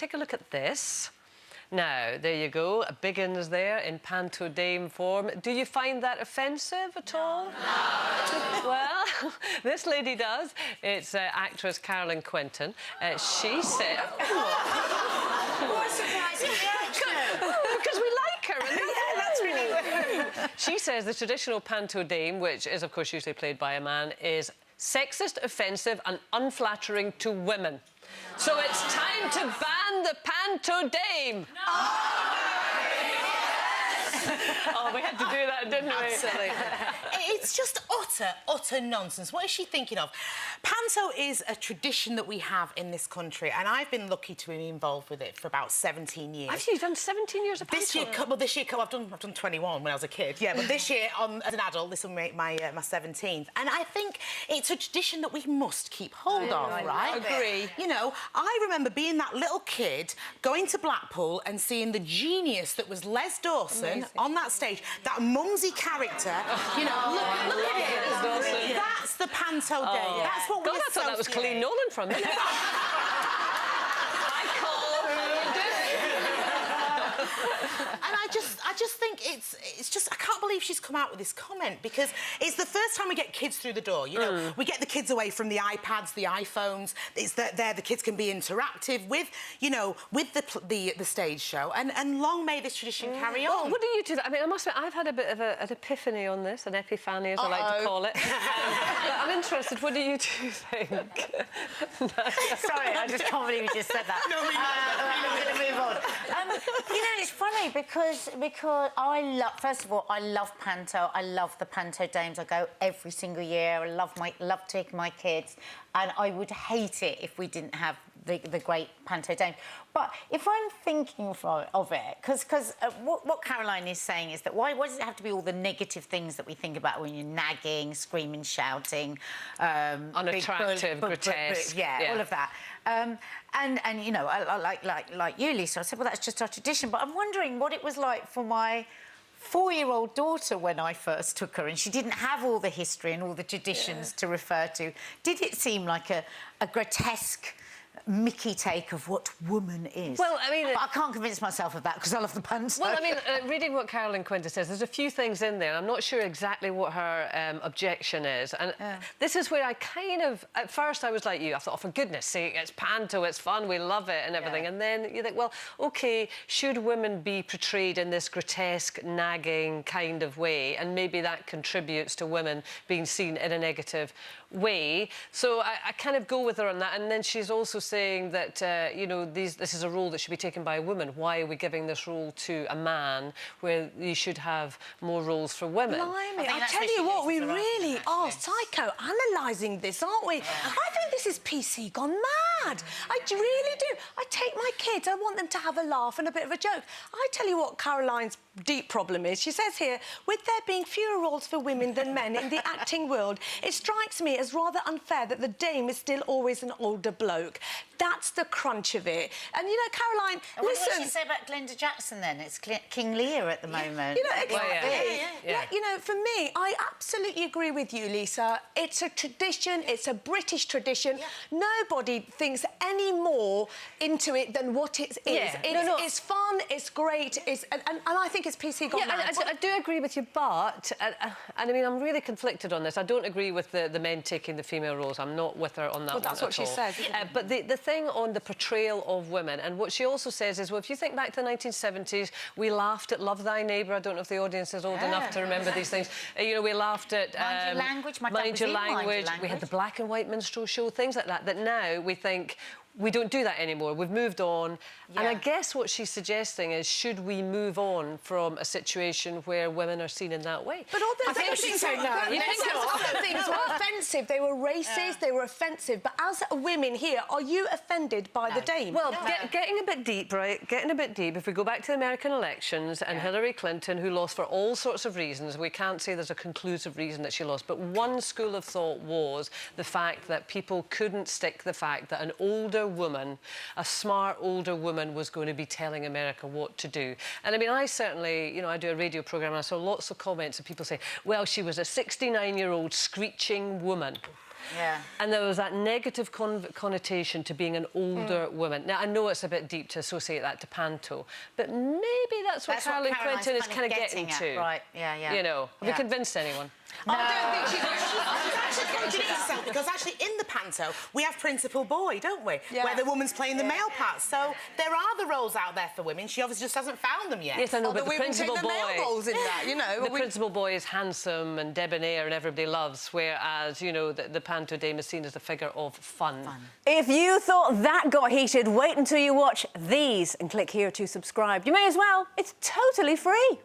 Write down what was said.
take a look at this. Now, there you go, a big uns there in Panto dame form. Do you find that offensive at all? No. Well, this lady does. It's actress Carolyn Quinton. She said... What a surprising reaction! Because we like her. And yeah, that's really weird. She says the traditional Panto dame, which is, of course, usually played by a man, is sexist, offensive and unflattering to women. So it's time to ban the Panto dame. No! Oh, we had to do that, didn't we? Absolutely. It's just utter nonsense. What is she thinking of? Panto is a tradition that we have in this country, and I've been lucky to be involved with it for about 17 years. Have you done 17 years of Panto? This year, I've done 21 when I was a kid, yeah, but this year, as an adult, this will make my 17th. And I think it's a tradition that we must keep hold of, right? I agree. You know, I remember being that little kid, going to Blackpool and seeing the genius that was Les Dawson on that stage, that mumsy character, you know, look at it. That's the Panto day. Yeah. That's what God, we I thought that was Colleen Nolan from it. And I just think it's just I can't believe she's come out with this comment, because it's the first time we get kids through the door. You know, we get the kids away from the iPads, the iPhones. It's that there the kids can be interactive with, you know, with the stage show. And long may this tradition carry on. Well, what do you do? I mean, I must admit, I've had a bit of an epiphany on this, an epiphany, as I like to call it. I'm interested. What do you two think? Sorry, I just can't believe you just said that. No, I'm going to move on. You know, it's funny because I love, first of all, I love Panto. I love the Panto dames. I go every single year. I love taking my kids, and I would hate it if we didn't have the great Panto dame. But if I'm thinking of it, because what Caroline is saying is that why does it have to be all the negative things that we think about when you're nagging, screaming, shouting, unattractive, grotesque, all of that. And you know, like you, Lisa, I said, well, that's just our tradition. But I'm wondering what it was like for my 4-year-old daughter when I first took her, and she didn't have all the history and all the traditions to refer to. Did it seem like a grotesque Mickey take of what woman is? Well, I mean... But I can't convince myself of that because I love the Panto. Well, I mean, reading what Carolyn Quinton says, there's a few things in there. I'm not sure exactly what her objection is. And this is where I kind of... At first, I was like you. I thought, oh, for goodness sake, it's Panto, it's fun, we love it and everything. And then you think, well, OK, should women be portrayed in this grotesque, nagging kind of way? And maybe that contributes to women being seen in a negative way. So I kind of go with her on that. And then she's also saying that, you know, this is a role that should be taken by a woman. Why are we giving this role to a man where you should have more roles for women? Blimey, I tell you what, we really are psycho-analysing this, aren't we? I think this is PC gone mad. I really do. I take my kids, I want them to have a laugh and a bit of a joke. I tell you what Caroline's deep problem is. She says here, with there being fewer roles for women than men in the acting world, it strikes me as rather unfair that the dame is still always an older bloke. That's the crunch of it. And, you know, Caroline, and listen... What did she say about Glenda Jackson, then? It's King Lear at the moment. You know, exactly. You know, for me, I absolutely agree with you, Lisa. It's a tradition. It's a British tradition. Nobody thinks any more into it than what it is. It's fun, it's great, and I think it's PC gone mad. I do agree with you, but... and I mean, I'm really conflicted on this. I don't agree with the men taking the female roles. I'm not with her on that one at all. Well, that's what she says. But the thing on the portrayal of women, and what she also says is, well, if you think back to the 1970s, we laughed at Love Thy Neighbour. I don't know if the audience is old enough to remember these things. You know, we laughed at... Mind Your Language. Mind Your Language. We had the black and white minstrel show, things like that, that now we think... We don't do that anymore. We've moved on. And I guess what she's suggesting is, should we move on from a situation where women are seen in that way? But all those other things were offensive. They were racist, they were offensive. But as women here, are you offended by the dame? Well, getting a bit deep, right? Getting a bit deep. If we go back to the American elections and Hillary Clinton, who lost for all sorts of reasons, we can't say there's a conclusive reason that she lost, but one school of thought was the fact that people couldn't stick the fact that an older woman, a smart older woman, was going to be telling America what to do. And I mean, I certainly, you know, I do a radio programme and I saw lots of comments of people saying, well, she was a 69-year-old screeching woman. Yeah. And there was that negative connotation to being an older woman. Now, I know it's a bit deep to associate that to Panto, but maybe that's what Caroline Quentin is kind of getting to. Right, yeah, yeah. You know, have we convinced anyone? No. I don't think she's contradicting herself, because actually in the Panto we have Principal Boy, don't we? Yeah. Where the woman's playing the male part. So there are the roles out there for women. She obviously just hasn't found them yet. Yes, I know, but the women Principal take the male Boy... roles in that, you know. The Principal Boy is handsome and debonair and everybody loves, whereas, you know, the Panto Dame is seen as a figure of fun. If you thought that got heated, wait until you watch these and click here to subscribe. You may as well. It's totally free.